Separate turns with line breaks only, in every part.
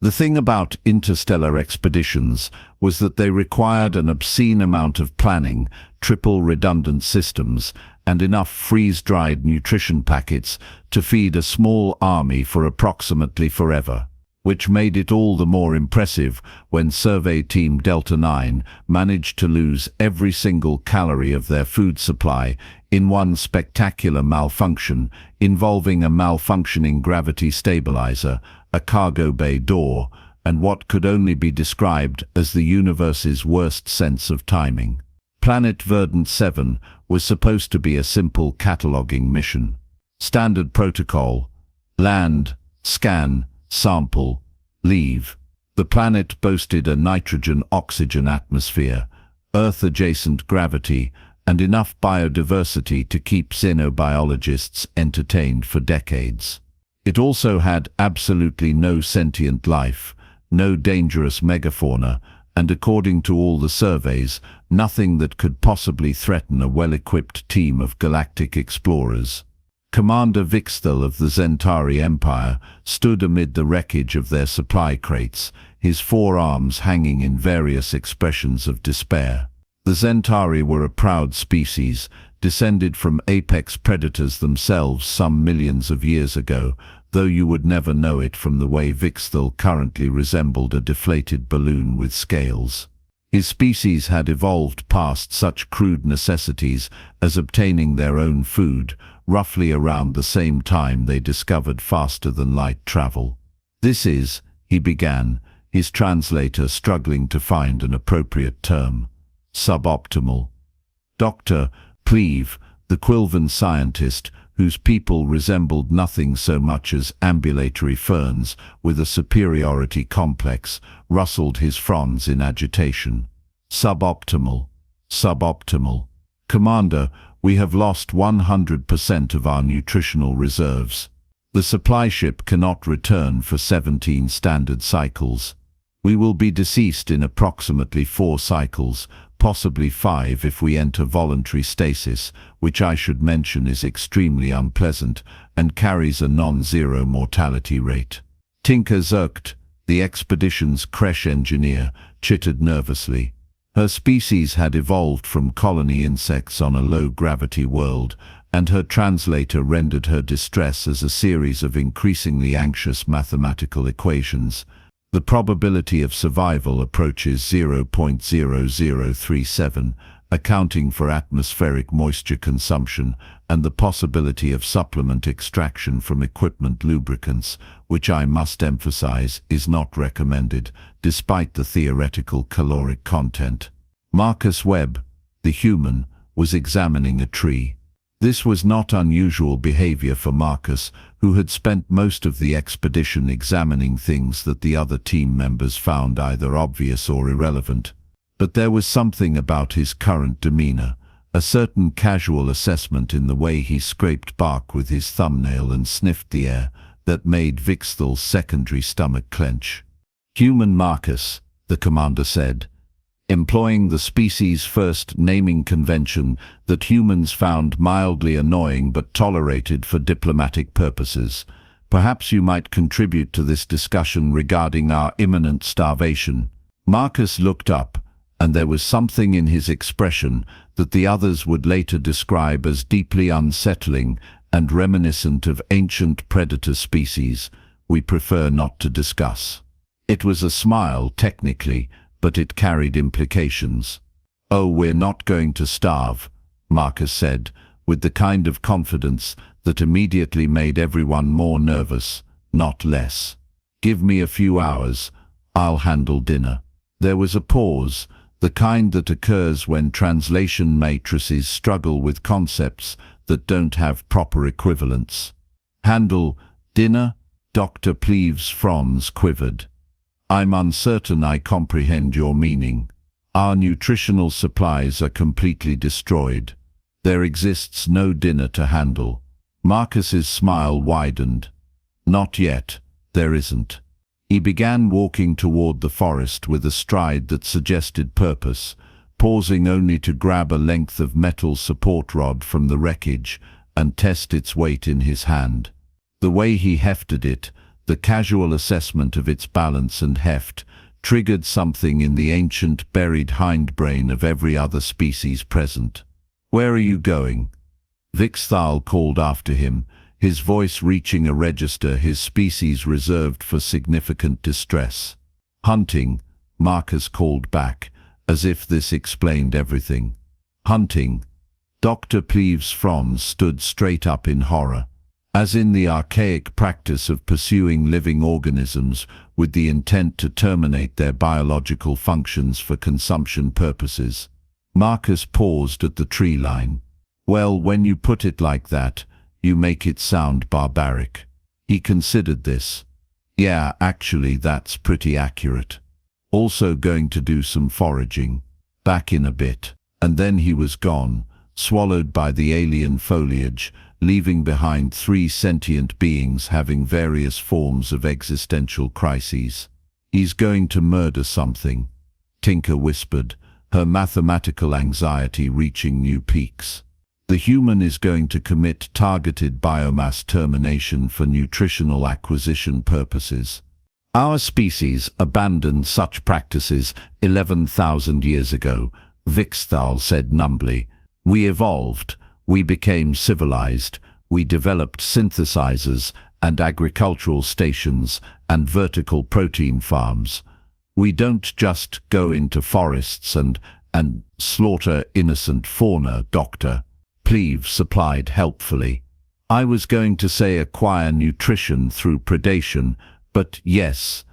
The thing about interstellar expeditions was that they required an obscene amount of planning, triple redundant systems, and enough freeze-dried nutrition packets to feed a small army for approximately forever, which made it all the more impressive when Survey Team Delta 9 managed to lose every single calorie of their food supply in one spectacular malfunction involving a malfunctioning gravity stabilizer, a cargo bay door, and what could only be described as the universe's worst sense of timing. Planet Verdant 7 was supposed to be a simple cataloging mission. Standard protocol: land, scan, sample, leave. The planet boasted a nitrogen-oxygen atmosphere, Earth-adjacent gravity, and enough biodiversity to keep xenobiologists entertained for decades. It also had absolutely no sentient life, no dangerous megafauna, and according to all the surveys, nothing that could possibly threaten a well-equipped team of galactic explorers. Commander Vixthal of the Zentarii Empire stood amid the wreckage of their supply crates, his forearms hanging in various expressions of despair. The Zentarii were a proud species, descended from apex predators themselves some millions of years ago, though you would never know it from the way Vixthal currently resembled a deflated balloon with scales. His species had evolved past such crude necessities as obtaining their own food, roughly around the same time they discovered faster-than-light travel. "This is," he began, his translator struggling to find an appropriate term, "suboptimal." Dr. Pleve, the Quilven scientist, whose people resembled nothing so much as ambulatory ferns with a superiority complex, rustled his fronds in agitation. "Suboptimal. Suboptimal. Commander, we have lost 100% of our nutritional reserves. The supply ship cannot return for 17 standard cycles. We will be deceased in approximately 4 cycles, possibly 5 if we enter voluntary stasis, which I should mention is extremely unpleasant and carries a non-zero mortality rate." Tinker Zerkt, the expedition's Kresh engineer, chittered nervously. Her species had evolved from colony insects on a low-gravity world, and her translator rendered her distress as a series of increasingly anxious mathematical equations. The probability of survival approaches 0.0037, accounting for atmospheric moisture consumption and the possibility of supplement extraction from equipment lubricants, which I must emphasize is not recommended, despite the theoretical caloric content. Marcus Webb, the human, was examining a tree. This was not unusual behavior for Marcus, who had spent most of the expedition examining things that the other team members found either obvious or irrelevant. But there was something about his current demeanor, a certain casual assessment in the way he scraped bark with his thumbnail and sniffed the air, that made Vixthal's secondary stomach clench. "Human Marcus," the commander said, employing the species' first naming convention that humans found mildly annoying but tolerated for diplomatic purposes. "Perhaps you might contribute to this discussion regarding our imminent starvation." Marcus looked up, and there was something in his expression that the others would later describe as deeply unsettling and reminiscent of ancient predator species we prefer not to discuss. It was a smile, technically, but it carried implications. "Oh, we're not going to starve," Marcus said, with the kind of confidence that immediately made everyone more nervous, not less. "Give me a few hours, I'll handle dinner." There was a pause, the kind that occurs when translation matrices struggle with concepts that don't have proper equivalents. "Handle dinner?" Dr. Pleve's fronds quivered. "I'm uncertain I comprehend your meaning. Our nutritional supplies are completely destroyed. There exists no dinner to handle." Marcus's smile widened. "Not yet, there isn't." He began walking toward the forest with a stride that suggested purpose, pausing only to grab a length of metal support rod from the wreckage and test its weight in his hand. The way he hefted it, The casual assessment of its balance and heft triggered something in the ancient buried hindbrain of every other species present. "Where are you going?" Vixthal called after him, his voice reaching a register his species reserved for significant distress. "Hunting," Marcus called back, as if this explained everything. "Hunting." Dr. Pleave's fronds stood straight up in horror. As in the archaic practice of pursuing living organisms with the intent to terminate their biological functions for consumption purposes. Marcus paused at the tree line. "Well, when you put it like that, you make it sound barbaric." He considered this. "Yeah, actually that's pretty accurate. Also going to do some foraging. Back in a bit." And then he was gone, swallowed by the alien foliage, leaving behind 3 sentient beings having various forms of existential crises. "He's going to murder something," Tinker whispered, her mathematical anxiety reaching new peaks. "The human is going to commit targeted biomass termination for nutritional acquisition purposes. Our species abandoned such practices 11,000 years ago," Vixthal said numbly. "We evolved. We became civilized. We developed synthesizers and agricultural stations and vertical protein farms. We don't just go into forests and slaughter innocent fauna, Doctor," Pleave supplied helpfully. "I was going to say acquire nutrition through predation, but yes."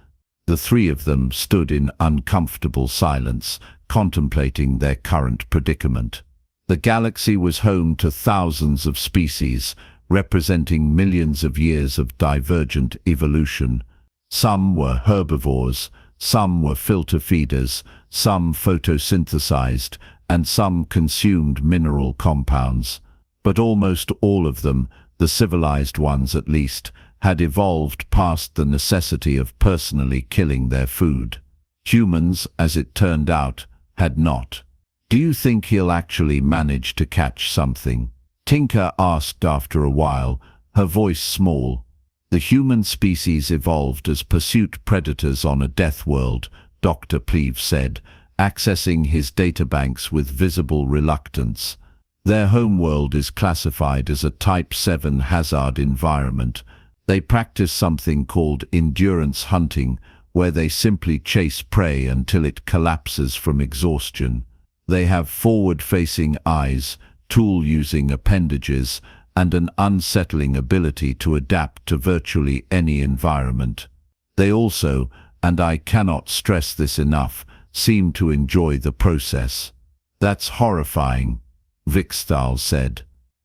The 3 of them stood in uncomfortable silence, contemplating their current predicament. The galaxy was home to thousands of species, representing millions of years of divergent evolution. Some were herbivores, some were filter feeders, some photosynthesized, and some consumed mineral compounds. But almost all of them, the civilized ones at least, had evolved past the necessity of personally killing their food. Humans, as it turned out, had not. "Do you think he'll actually manage to catch something?" Tinker asked after a while, her voice small. "The human species evolved as pursuit predators on a death world," Dr. Pleave said, accessing his databanks with visible reluctance. "Their homeworld is classified as a Type 7 hazard environment. They practice something called endurance hunting, where they simply chase prey until it collapses from exhaustion. They have forward-facing eyes, tool-using appendages, and an unsettling ability to adapt to virtually any environment. They also, and I cannot stress this enough, seem to enjoy the process." "That's horrifying," Vixthal said.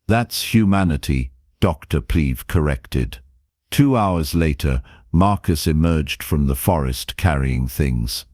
"That's humanity," Dr. Pleave corrected. 2 hours later, Marcus emerged from the forest carrying things.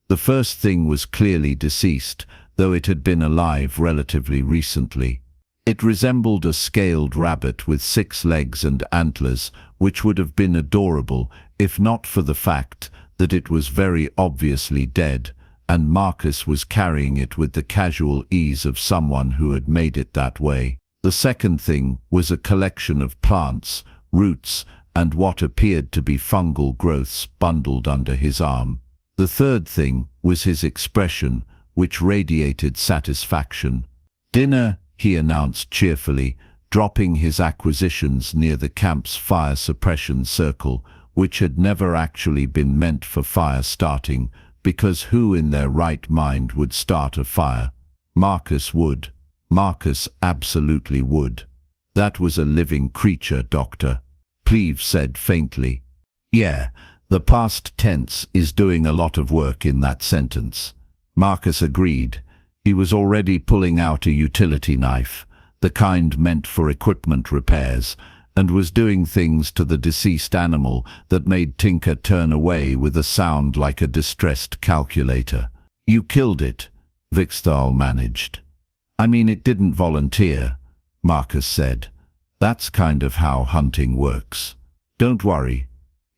The first thing was clearly deceased, though it had been alive relatively recently. It resembled a scaled rabbit with 6 legs and antlers, which would have been adorable if not for the fact that it was very obviously dead, and Marcus was carrying it with the casual ease of someone who had made it that way. The second thing was a collection of plants, roots, and what appeared to be fungal growths bundled under his arm. The third thing was his expression, which radiated satisfaction. "Dinner," he announced cheerfully, dropping his acquisitions near the camp's fire suppression circle, which had never actually been meant for fire starting, because who in their right mind would start a fire? Marcus would. Marcus absolutely would. "That was a living creature, Doctor," Pleave said faintly. "Yeah, the past tense is doing a lot of work in that sentence," Marcus agreed. He was already pulling out a utility knife, the kind meant for equipment repairs, and was doing things to the deceased animal that made Tinker turn away with a sound like a distressed calculator. "You killed it," Vixthal managed. "I mean, it didn't volunteer," Marcus said. "That's kind of how hunting works. Don't worry.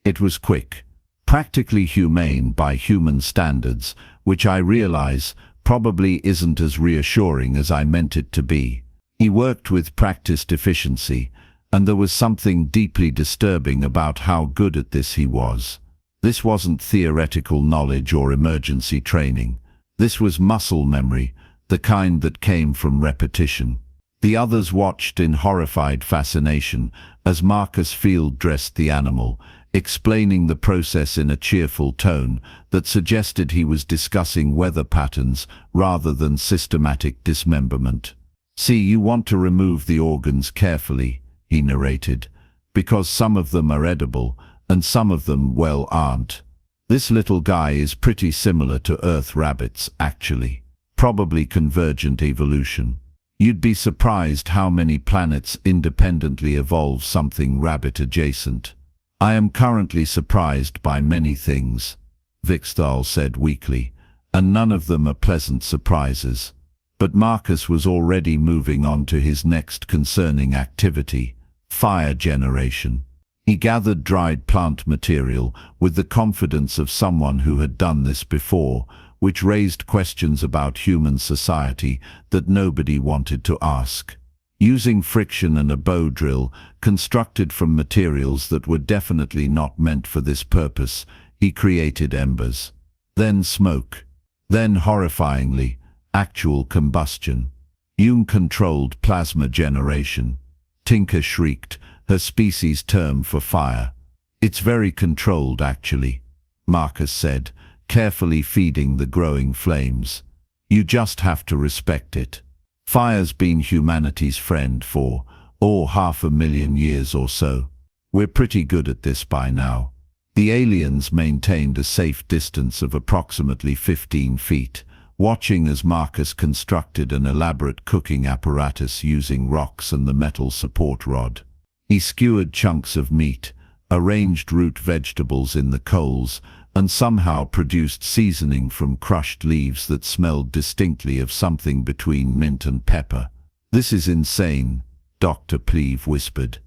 It was quick, practically humane by human standards, which I realize probably isn't as reassuring as I meant it to be." He worked with practiced efficiency, And there was something deeply disturbing about how good at this he was. This wasn't theoretical knowledge or emergency training. This was muscle memory, the kind that came from repetition. The others watched in horrified fascination as Marcus field dressed the animal, explaining the process in a cheerful tone that suggested he was discussing weather patterns rather than systematic dismemberment. "See, you want to remove the organs carefully," he narrated, "because some of them are edible and some of them, well, aren't. This little guy is pretty similar to Earth rabbits, actually. Probably convergent evolution. You'd be surprised how many planets independently evolve something rabbit-adjacent." "I am currently surprised by many things," Vixthal said weakly, "and none of them are pleasant surprises." But Marcus was already moving on to his next concerning activity, fire generation. He gathered dried plant material with the confidence of someone who had done this before, which raised questions about human society that nobody wanted to ask. Using friction and a bow drill, constructed from materials that were definitely not meant for this purpose, he created embers. Then smoke. Then, horrifyingly, actual combustion. Hume-controlled plasma generation. Tinker shrieked, her species' term for fire. "It's very controlled, actually," Marcus said, carefully feeding the growing flames. "You just have to respect it. Fire's been humanity's friend for, 500,000 years or so. We're pretty good at this by now." The aliens maintained a safe distance of approximately 15 feet, watching as Marcus constructed an elaborate cooking apparatus using rocks and the metal support rod. He skewered chunks of meat, arranged root vegetables in the coals, and somehow produced seasoning from crushed leaves that smelled distinctly of something between mint and pepper. "This is insane," Dr. Pleve whispered.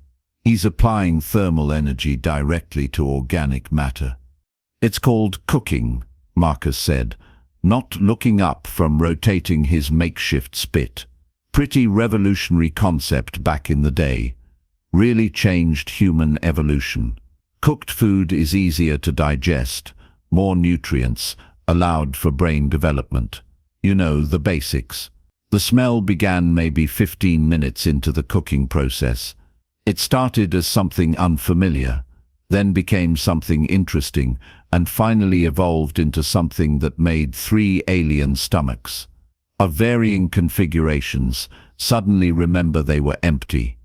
"He's applying thermal energy directly to organic matter." "It's called cooking," Marcus said, not looking up from rotating his makeshift spit. "Pretty revolutionary concept back in the day. Really changed human evolution. Cooked food is easier to digest, more nutrients, allowed for brain development. You know, the basics." The smell began maybe 15 minutes into the cooking process. It started as something unfamiliar, then became something interesting, and finally evolved into something that made 3 alien stomachs. Of varying configurations, suddenly remember they were empty.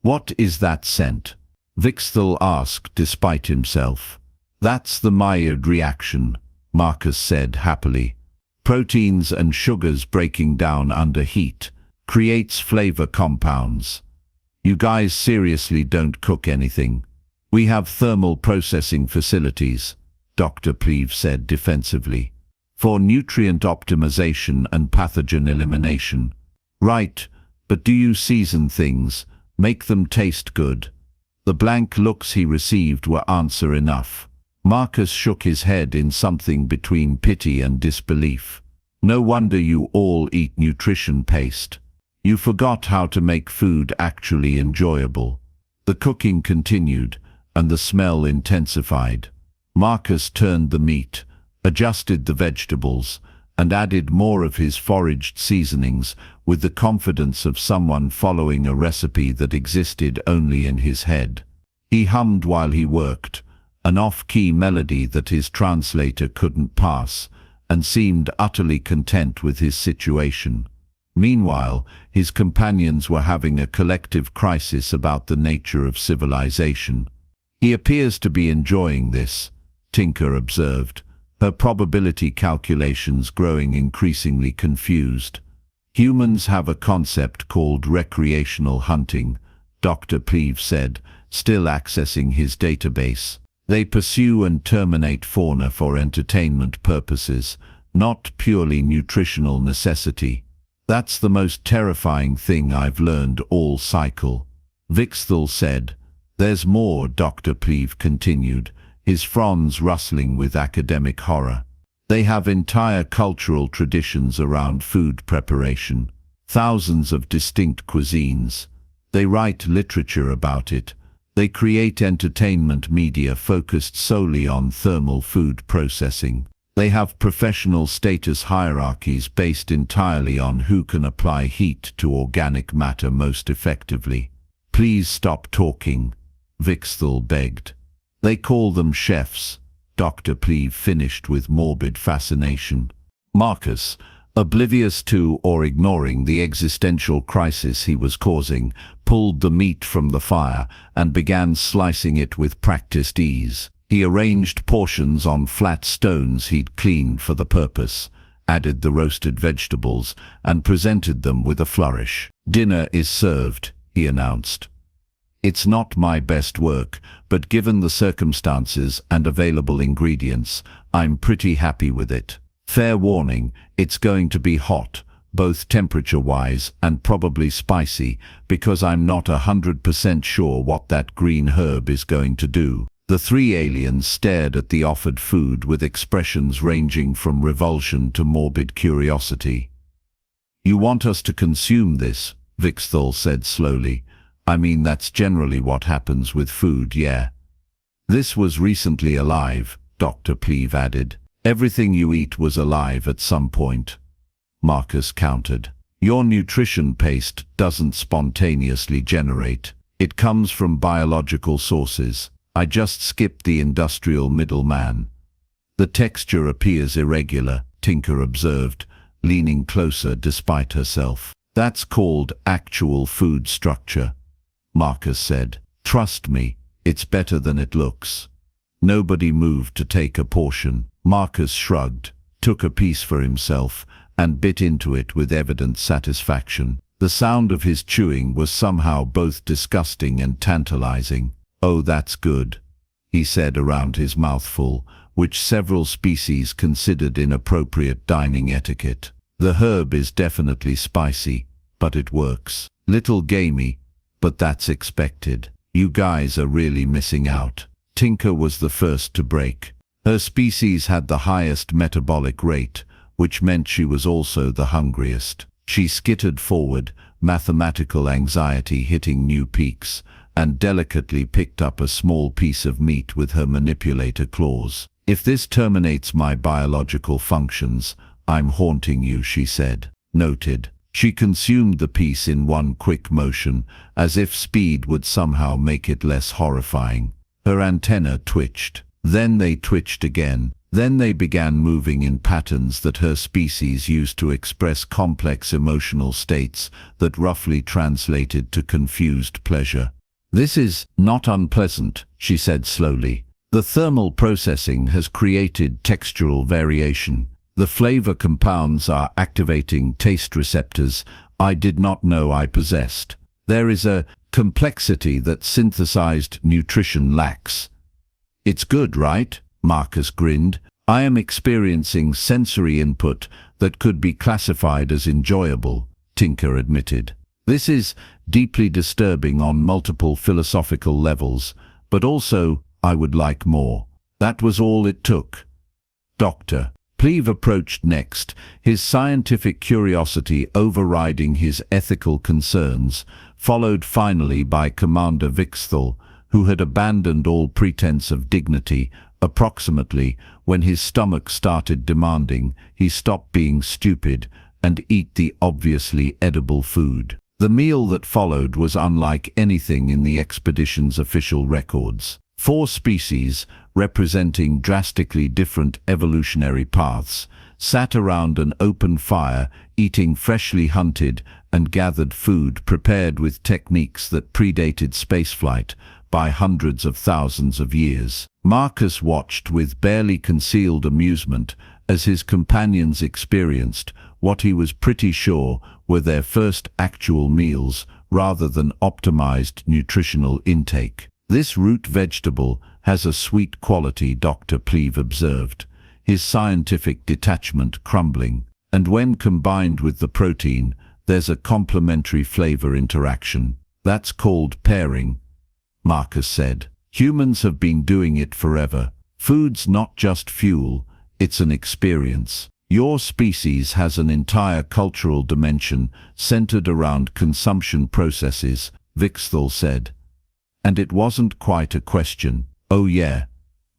"What is that scent?" Vixthal asked despite himself. "That's the Maillard reaction," Marcus said happily. "Proteins and sugars breaking down under heat creates flavor compounds. You guys seriously don't cook anything?" "We have thermal processing facilities," Dr. Pleve said defensively, "for nutrient optimization and pathogen elimination." "Right, but do you season things? Make them taste good?" The blank looks he received were answer enough. Marcus shook his head in something between pity and disbelief. "No wonder you all eat nutrition paste. You forgot how to make food actually enjoyable." The cooking continued, and the smell intensified. Marcus turned the meat, adjusted the vegetables, and added more of his foraged seasonings with the confidence of someone following a recipe that existed only in his head. He hummed while he worked, an off-key melody that his translator couldn't pass, and seemed utterly content with his situation. Meanwhile, his companions were having a collective crisis about the nature of civilization. "He appears to be enjoying this," Tinker observed, her probability calculations growing increasingly confused. "Humans have a concept called recreational hunting," Dr. Pleve said, still accessing his database. "They pursue and terminate fauna for entertainment purposes, not purely nutritional necessity. That's the most terrifying thing I've learned all cycle." Vixthal said. "There's more," Dr. Pleve continued, his fronds rustling with academic horror. "They have entire cultural traditions around food preparation. Thousands of distinct cuisines. They write literature about it. They create entertainment media focused solely on thermal food processing. They have professional status hierarchies based entirely on who can apply heat to organic matter most effectively. Please stop talking, Vixthal begged. They call them chefs, Dr. Pleve finished with morbid fascination. Marcus, oblivious to or ignoring the existential crisis he was causing, pulled the meat from the fire and began slicing it with practiced ease. He arranged portions on flat stones he'd cleaned for the purpose, added the roasted vegetables, and presented them with a flourish. "Dinner is served," he announced. "It's not my best work, but given the circumstances and available ingredients, I'm pretty happy with it. Fair warning, it's going to be hot, both temperature-wise and probably spicy, because I'm not 100% sure what that green herb is going to do." The three aliens stared at the offered food with expressions ranging from revulsion to morbid curiosity. "You want us to consume this?" Vixthal said slowly. "I mean, that's generally what happens with food, yeah." "This was recently alive," Dr. Pleve added. "Everything you eat was alive at some point," Marcus countered. "Your nutrition paste doesn't spontaneously generate. It comes from biological sources. I just skipped the industrial middleman." "The texture appears irregular," Tinker observed, leaning closer despite herself. "That's called actual food structure," Marcus said. "Trust me, it's better than it looks." Nobody moved to take a portion. Marcus shrugged, took a piece for himself, and bit into it with evident satisfaction. The sound of his chewing was somehow both disgusting and tantalizing. "Oh, that's good," he said around his mouthful, which several species considered inappropriate dining etiquette. "The herb is definitely spicy, but it works. Little gamey, but that's expected. You guys are really missing out." Tinker was the first to break. Her species had the highest metabolic rate, which meant she was also the hungriest. She skittered forward, mathematical anxiety hitting new peaks, and delicately picked up a small piece of meat with her manipulator claws. "If this terminates my biological functions, I'm haunting you," she said. Noted. She consumed the piece in one quick motion, as if speed would somehow make it less horrifying. Her antennae twitched. Then they twitched again. Then they began moving in patterns that her species used to express complex emotional states that roughly translated to confused pleasure. "This is not unpleasant," she said slowly. "The thermal processing has created textural variation. The flavor compounds are activating taste receptors I did not know I possessed. There is a complexity that synthesized nutrition lacks." "It's good, right?" Marcus grinned. "I am experiencing sensory input that could be classified as enjoyable," Tinker admitted. "This is deeply disturbing on multiple philosophical levels, but also, I would like more." That was all it took. Dr. Pleve approached next, his scientific curiosity overriding his ethical concerns, followed finally by Commander Vixthal, who had abandoned all pretense of dignity. Approximately, when his stomach started demanding, he stopped being stupid and eat the obviously edible food. The meal that followed was unlike anything in the expedition's official records. 4 species, representing drastically different evolutionary paths, sat around an open fire, eating freshly hunted and gathered food prepared with techniques that predated spaceflight by hundreds of thousands of years. Marcus watched with barely concealed amusement as his companions experienced what he was pretty sure were their first actual meals rather than optimized nutritional intake. "This root vegetable has a sweet quality," Dr. Pleve observed, his scientific detachment crumbling. "And when combined with the protein, there's a complementary flavor interaction. That's called pairing," Marcus said. "Humans have been doing it forever. Food's not just fuel, it's an experience. Your species has an entire cultural dimension centered around consumption processes," Vixthal said. And it wasn't quite a question. Oh yeah,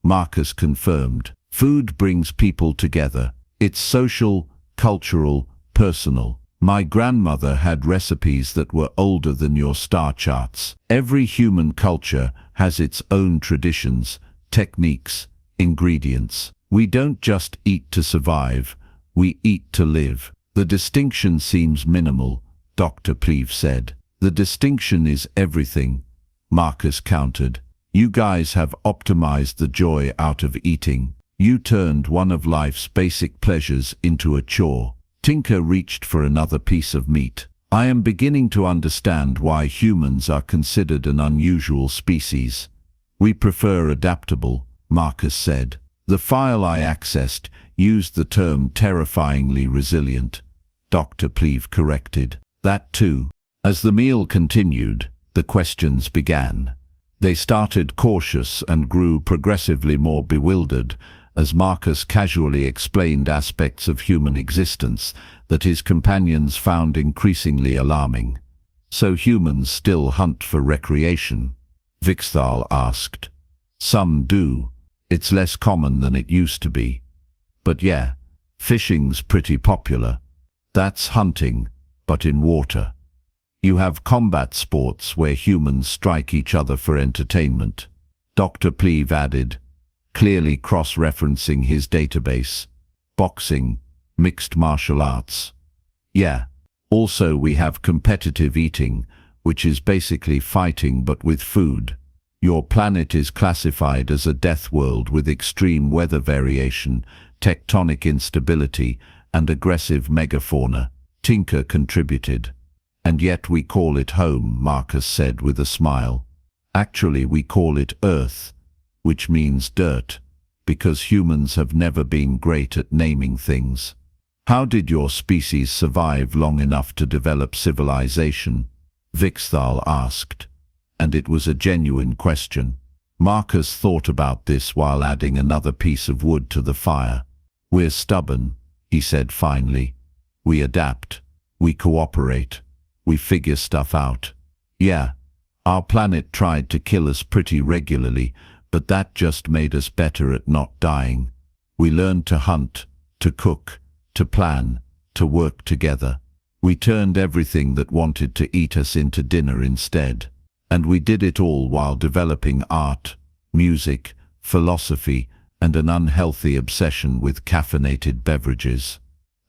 Marcus confirmed. Food brings people together. It's social, cultural, personal. My grandmother had recipes that were older than your star charts. Every human culture has its own traditions, techniques, ingredients. We don't just eat to survive, we eat to live. The distinction seems minimal, Dr. Pleve said. The distinction is everything, Marcus countered. You guys have optimized the joy out of eating. You turned one of life's basic pleasures into a chore. Tinker reached for another piece of meat. I am beginning to understand why humans are considered an unusual species. We prefer adaptable, Marcus said. The file I accessed used the term terrifyingly resilient. Dr. Pleve corrected. That too. As the meal continued, the questions began. They started cautious and grew progressively more bewildered as Marcus casually explained aspects of human existence that his companions found increasingly alarming. So humans still hunt for recreation? Vixthal asked. Some do. It's less common than it used to be. But yeah, fishing's pretty popular. That's hunting, but in water. You have combat sports where humans strike each other for entertainment. Dr. Pleve added, clearly cross-referencing his database. Boxing, mixed martial arts. Yeah. Also we have competitive eating, which is basically fighting but with food. Your planet is classified as a death world with extreme weather variation, tectonic instability, and aggressive megafauna. Tinker contributed. And yet we call it home, Marcus said with a smile. Actually we call it Earth, which means dirt, because humans have never been great at naming things. How did your species survive long enough to develop civilization? Vixthal asked, and it was a genuine question. Marcus thought about this while adding another piece of wood to the fire. We're stubborn, he said finally. We adapt, we cooperate, we figure stuff out. Yeah, our planet tried to kill us pretty regularly, but that just made us better at not dying. We learned to hunt, to cook, to plan, to work together. We turned everything that wanted to eat us into dinner instead. And we did it all while developing art, music, philosophy, and an unhealthy obsession with caffeinated beverages.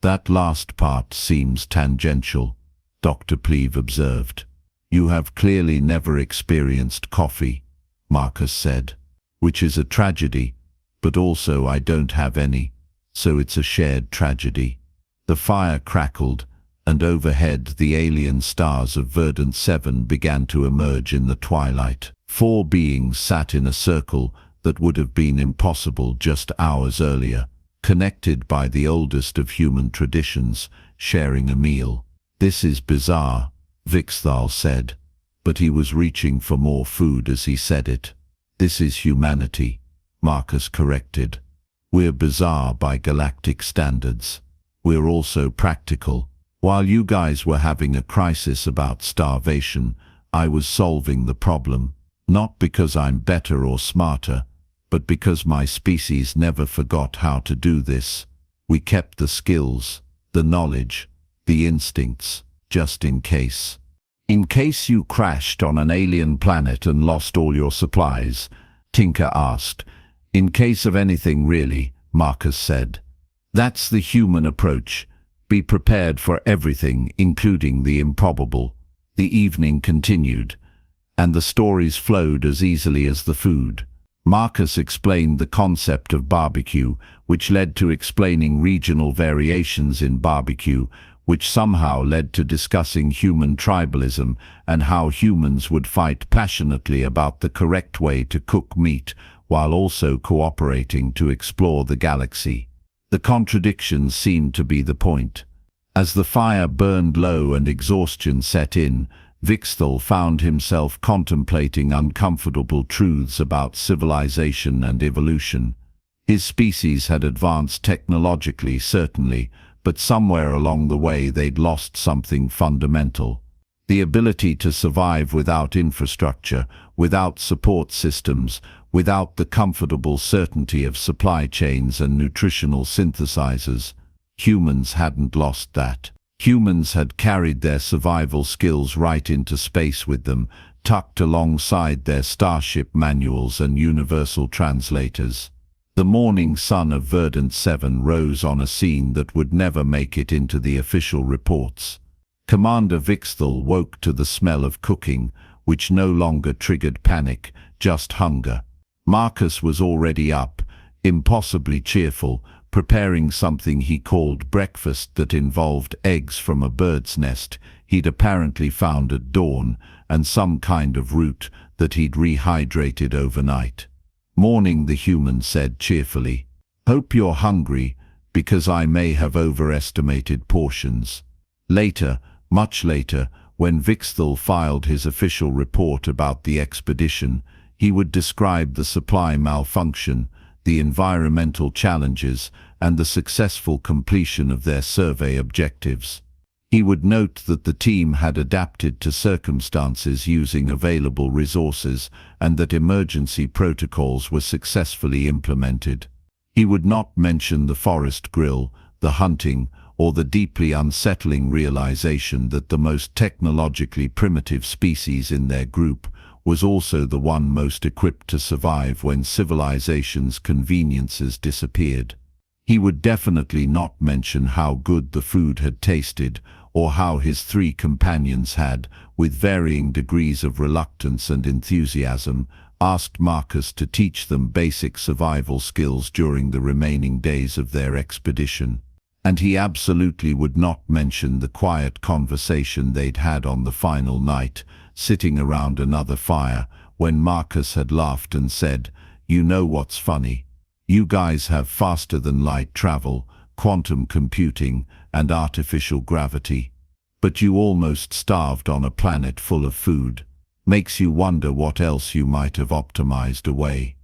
That last part seems tangential, Dr. Pleve observed. You have clearly never experienced coffee, Marcus said. Which is a tragedy, but also I don't have any, so it's a shared tragedy. The fire crackled, and overhead the alien stars of Verdant 7 began to emerge in the twilight. 4 beings sat in a circle that would have been impossible just hours earlier, connected by the oldest of human traditions, sharing a meal. This is bizarre, Vixthal said, but he was reaching for more food as he said it. This is humanity, Marcus corrected. We're bizarre by galactic standards. We're also practical. While you guys were having a crisis about starvation, I was solving the problem. Not because I'm better or smarter, but because my species never forgot how to do this. We kept the skills, the knowledge, the instincts, just in case. In case you crashed on an alien planet and lost all your supplies, Tinker asked. In case of anything really, Marcus said. That's the human approach. Be prepared for everything, including the improbable. The evening continued, and the stories flowed as easily as the food. Marcus explained the concept of barbecue, which led to explaining regional variations in barbecue, which somehow led to discussing human tribalism and how humans would fight passionately about the correct way to cook meat while also cooperating to explore the galaxy. The contradictions seemed to be the point. As the fire burned low and exhaustion set in, Vixthal found himself contemplating uncomfortable truths about civilization and evolution. His species had advanced technologically, certainly, but somewhere along the way they'd lost something fundamental. The ability to survive without infrastructure, without support systems, without the comfortable certainty of supply chains and nutritional synthesizers. Humans hadn't lost that. Humans had carried their survival skills right into space with them, tucked alongside their starship manuals and universal translators. The morning sun of Verdant 7 rose on a scene that would never make it into the official reports. Commander Vixthal woke to the smell of cooking, which no longer triggered panic, just hunger. Marcus was already up, impossibly cheerful, preparing something he called breakfast that involved eggs from a bird's nest he'd apparently found at dawn, and some kind of root that he'd rehydrated overnight. "Morning," the human said cheerfully. "Hope you're hungry, because I may have overestimated portions." Later, much later, when Vixthal filed his official report about the expedition, he would describe the supply malfunction, the environmental challenges, and the successful completion of their survey objectives. He would note that the team had adapted to circumstances using available resources and that emergency protocols were successfully implemented. He would not mention the forest grill, the hunting, or the deeply unsettling realization that the most technologically primitive species in their group was also the one most equipped to survive when civilization's conveniences disappeared. He would definitely not mention how good the food had tasted, or how his three companions had, with varying degrees of reluctance and enthusiasm, asked Marcus to teach them basic survival skills during the remaining days of their expedition. And he absolutely would not mention the quiet conversation they'd had on the final night, sitting around another fire, when Marcus had laughed and said, "You know what's funny? You guys have faster-than-light travel, quantum computing, and artificial gravity. But you almost starved on a planet full of food. Makes you wonder what else you might have optimized away."